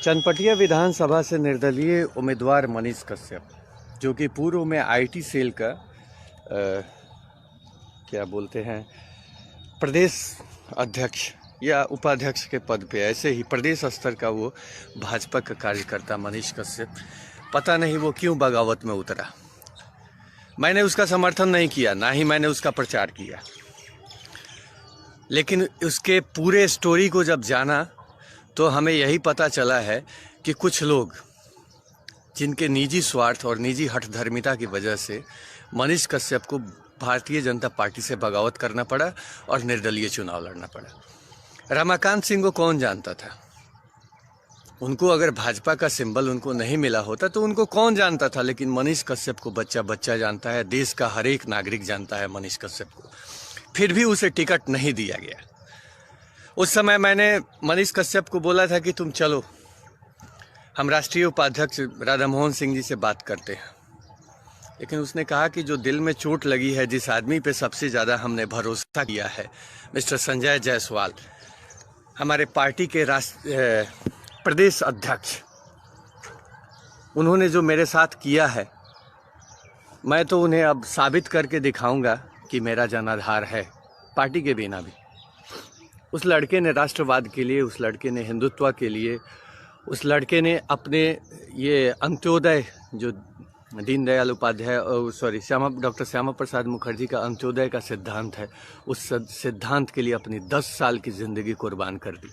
चनपटिया विधानसभा से निर्दलीय उम्मीदवार मनीष कश्यप, जो कि पूर्व में आईटी सेल का क्या बोलते हैं प्रदेश अध्यक्ष या उपाध्यक्ष के पद पे, ऐसे ही प्रदेश स्तर का वो भाजपा का कार्यकर्ता मनीष कश्यप, पता नहीं वो क्यों बगावत में उतरा। मैंने उसका समर्थन नहीं किया, ना ही मैंने उसका प्रचार किया, लेकिन उसके पूरे स्टोरी को जब जाना तो हमें यही पता चला है कि कुछ लोग जिनके निजी स्वार्थ और निजी हठधर्मिता की वजह से मनीष कश्यप को भारतीय जनता पार्टी से बगावत करना पड़ा और निर्दलीय चुनाव लड़ना पड़ा। रमाकांत सिंह को कौन जानता था? उनको अगर भाजपा का सिंबल उनको नहीं मिला होता तो उनको कौन जानता था, लेकिन मनीष कश्यप को बच्चा बच्चा जानता है, देश का हर एक नागरिक जानता है मनीष कश्यप को। फिर भी उसे टिकट नहीं दिया गया। उस समय मैंने मनीष कश्यप को बोला था कि तुम चलो, हम राष्ट्रीय उपाध्यक्ष राधा मोहन सिंह जी से बात करते हैं, लेकिन उसने कहा कि जो दिल में चोट लगी है, जिस आदमी पे सबसे ज़्यादा हमने भरोसा किया है, मिस्टर संजय जायसवाल, हमारे पार्टी के प्रदेश अध्यक्ष, उन्होंने जो मेरे साथ किया है, मैं तो उन्हें अब साबित करके दिखाऊंगा कि मेरा जनाधार है पार्टी के बिना भी। उस लड़के ने राष्ट्रवाद के लिए, उस लड़के ने हिंदुत्व के लिए, उस लड़के ने अपने ये अंत्योदय जो दीनदयाल उपाध्याय डॉक्टर श्यामा प्रसाद मुखर्जी का अंत्योदय का सिद्धांत है, उस सिद्धांत के लिए अपनी 10 साल की ज़िंदगी कुर्बान कर दी।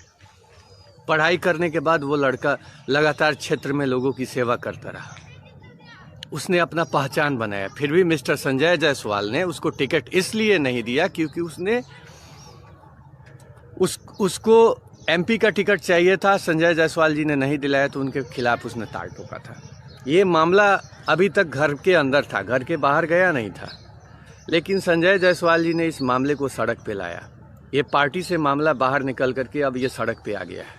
पढ़ाई करने के बाद वो लड़का लगातार क्षेत्र में लोगों की सेवा करता रहा, उसने अपना पहचान बनाया। फिर भी मिस्टर संजय जायसवाल ने उसको टिकट इसलिए नहीं दिया क्योंकि उसने उसको एमपी का टिकट चाहिए था, संजय जायसवाल जी ने नहीं दिलाया तो उनके खिलाफ उसने ताल ठोका था। ये मामला अभी तक घर के अंदर था, घर के बाहर गया नहीं था, लेकिन संजय जायसवाल जी ने इस मामले को सड़क पे लाया। ये पार्टी से मामला बाहर निकल करके अब ये सड़क पे आ गया है।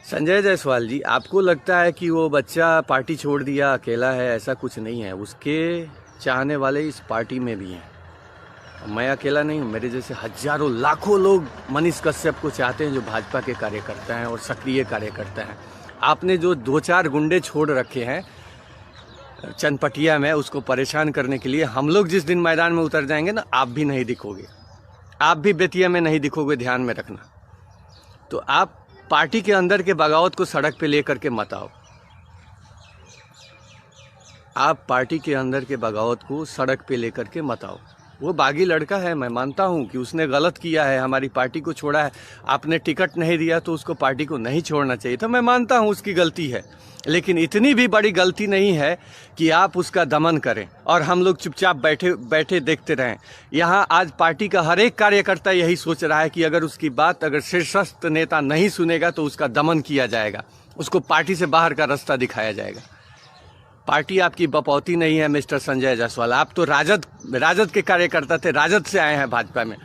संजय जायसवाल जी, आपको लगता है कि वो बच्चा पार्टी छोड़ दिया, अकेला है, ऐसा कुछ नहीं है। उसके चाहने वाले इस पार्टी में भी हैं। मैं अकेला नहीं हूँ, मेरे जैसे हजारों लाखों लोग मनीष कश्यप को चाहते हैं, जो भाजपा के कार्यकर्ता हैं और सक्रिय कार्यकर्ता हैं। आपने जो 2-4 गुंडे छोड़ रखे हैं चनपटिया में उसको परेशान करने के लिए, हम लोग जिस दिन मैदान में उतर जाएंगे ना, आप भी नहीं दिखोगे, आप भी बेतिया में नहीं दिखोगे, ध्यान में रखना। तो आप पार्टी के अंदर के बगावत को सड़क पे लेकर के मत आओ। आप पार्टी के अंदर के बगावत को सड़क पे लेकर के मत आओ। वो बागी लड़का है, मैं मानता हूँ कि उसने गलत किया है, हमारी पार्टी को छोड़ा है। आपने टिकट नहीं दिया तो उसको पार्टी को नहीं छोड़ना चाहिए था, मैं मानता हूँ उसकी गलती है, लेकिन इतनी भी बड़ी गलती नहीं है कि आप उसका दमन करें और हम लोग चुपचाप बैठे देखते रहें। यहाँ आज पार्टी का हर एक कार्यकर्ता यही सोच रहा है कि अगर उसकी बात अगर शीर्षस्थ नेता नहीं सुनेगा तो उसका दमन किया जाएगा, उसको पार्टी से बाहर का रास्ता दिखाया जाएगा। पार्टी आपकी बपौती नहीं है मिस्टर संजय जायसवाल। आप तो राजद के कार्यकर्ता थे, राजद से आए हैं भाजपा में।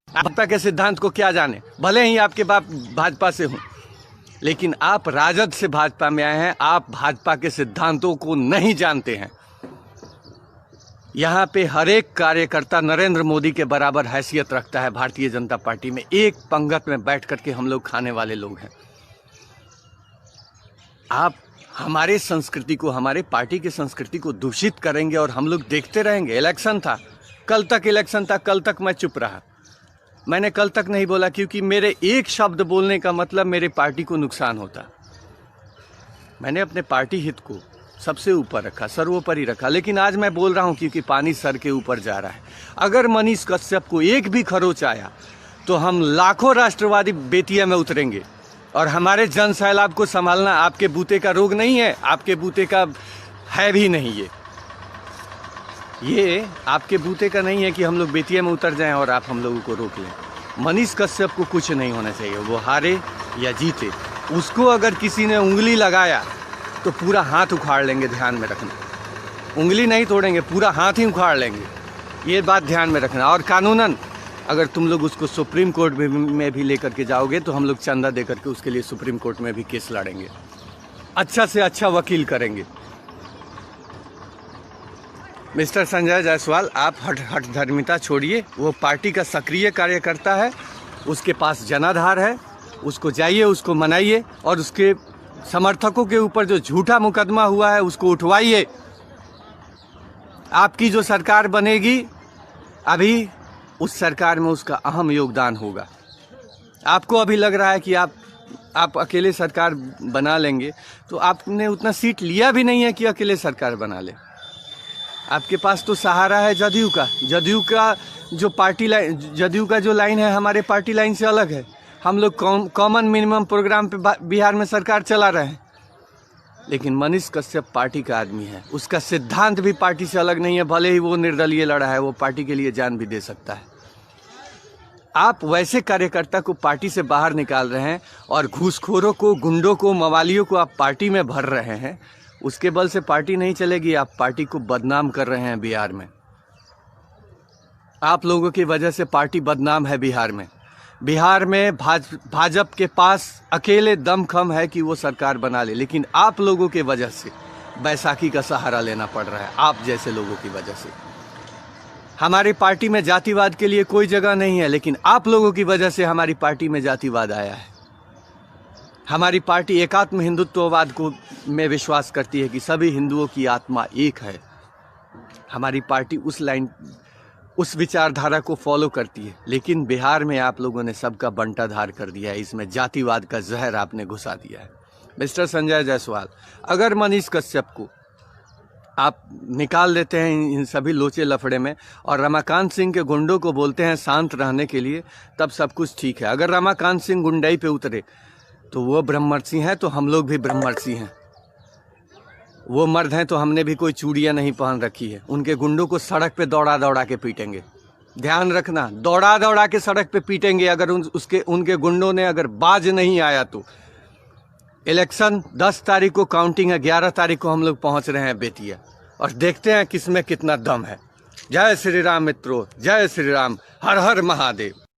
भाजपा के सिद्धांत को क्या जाने, भले ही आपके बाप भाजपा से हों, लेकिन आप राजद से भाजपा में आए हैं, आप भाजपा के सिद्धांतों को नहीं जानते हैं। यहाँ पे हर एक कार्यकर्ता नरेंद्र मोदी के बराबर हैसियत रखता है भारतीय जनता पार्टी में। एक पंगत में बैठ करके हम लोग खाने वाले लोग हैं। आप हमारे संस्कृति को, हमारे पार्टी की संस्कृति को दूषित करेंगे और हम लोग देखते रहेंगे। इलेक्शन था, कल तक इलेक्शन था, कल तक मैं चुप रहा। मैंने कल तक नहीं बोला क्योंकि मेरे एक शब्द बोलने का मतलब मेरे पार्टी को नुकसान होता। मैंने अपने पार्टी हित को सबसे ऊपर रखा, सर्वोपरि रखा, लेकिन आज मैं बोल रहा हूं क्योंकि पानी सर के ऊपर जा रहा है। अगर मनीष कश्यप को एक भी खरोच आया तो हम लाखों राष्ट्रवादी बेतिया में उतरेंगे और हमारे जन सैलाब को संभालना आपके बूते का रोग नहीं है, आपके बूते का है भी नहीं। ये आपके बूते का नहीं है कि हम लोग बेतिया में उतर जाएं और आप हम लोगों को रोक लें। मनीष कश्यप को कुछ नहीं होना चाहिए, वो हारे या जीते। उसको अगर किसी ने उंगली लगाया तो पूरा हाथ उखाड़ लेंगे, ध्यान में रखना। उंगली नहीं तोड़ेंगे, पूरा हाथ ही उखाड़ लेंगे, ये बात ध्यान में रखना। और कानूनन अगर तुम लोग उसको सुप्रीम कोर्ट में भी लेकर के जाओगे तो हम लोग चंदा दे करके उसके लिए सुप्रीम कोर्ट में भी केस लड़ेंगे, अच्छा से अच्छा वकील करेंगे। मिस्टर संजय जायसवाल, आप हठधर्मिता छोड़िए। वो पार्टी का सक्रिय कार्यकर्ता है, उसके पास जनाधार है, उसको जाइए, उसको मनाइए और उसके समर्थकों के ऊपर जो झूठा मुकदमा हुआ है उसको उठवाइए। आपकी जो सरकार बनेगी अभी उस सरकार में उसका अहम योगदान होगा। आपको अभी लग रहा है कि आप अकेले सरकार बना लेंगे, तो आपने उतना सीट लिया भी नहीं है कि अकेले सरकार बना ले। आपके पास तो सहारा है जदयू का। जदयू का जो पार्टी लाइन, जदयू का जो लाइन है हमारे पार्टी लाइन से अलग है। हम लोग कॉमन मिनिमम प्रोग्राम पे बिहार में सरकार चला रहे हैं। लेकिन मनीष कश्यप पार्टी का आदमी है, उसका सिद्धांत भी पार्टी से अलग नहीं है। भले ही वो निर्दलीय लड़ा है, वो पार्टी के लिए जान भी दे सकता है। आप वैसे कार्यकर्ता को पार्टी से बाहर निकाल रहे हैं और घूसखोरों को, गुंडों को, मवालियों को आप पार्टी में भर रहे हैं। उसके बल से पार्टी नहीं चलेगी। आप पार्टी को बदनाम कर रहे हैं बिहार में। आप लोगों की वजह से पार्टी बदनाम है बिहार में। बिहार में भाजपा के पास अकेले दमखम है कि वो सरकार बना ले, लेकिन आप लोगों की वजह से बैसाखी का सहारा लेना पड़ रहा है। आप जैसे लोगों की वजह से हमारी पार्टी में जातिवाद के लिए कोई जगह नहीं है, लेकिन आप लोगों की वजह से हमारी पार्टी में जातिवाद आया है। हमारी पार्टी एकात्म हिंदुत्ववाद को में विश्वास करती है कि सभी हिंदुओं की आत्मा एक है। हमारी पार्टी उस विचारधारा को फॉलो करती है। लेकिन बिहार में आप लोगों ने सबका बंटाधार कर दिया है। इसमें जातिवाद का जहर आपने घुसा दिया है। मिस्टर संजय जायसवाल, अगर मनीष कश्यप को आप निकाल देते हैं इन सभी लोचे लफड़े में और रमाकांत सिंह के गुंडों को बोलते हैं शांत रहने के लिए, तब सब कुछ ठीक है। अगर रमाकांत सिंह गुंडाई पे उतरे तो वो ब्रह्मर्षि हैं, तो हम लोग भी ब्रह्मर्षि हैं। वो मर्द हैं तो हमने भी कोई चूड़ियाँ नहीं पहन रखी है। उनके गुंडों को सड़क पे दौड़ा दौड़ा के पीटेंगे। ध्यान रखना, दौड़ा दौड़ा के सड़क पे पीटेंगे। अगर उनके गुंडों ने अगर बाज नहीं आया तो इलेक्शन 10 तारीख को काउंटिंग है, 11 तारीख को हम लोग पहुंच रहे हैं बेतिया, और देखते हैं किसमें कितना दम है। जय श्री राम मित्रों, जय श्री राम, हर हर महादेव।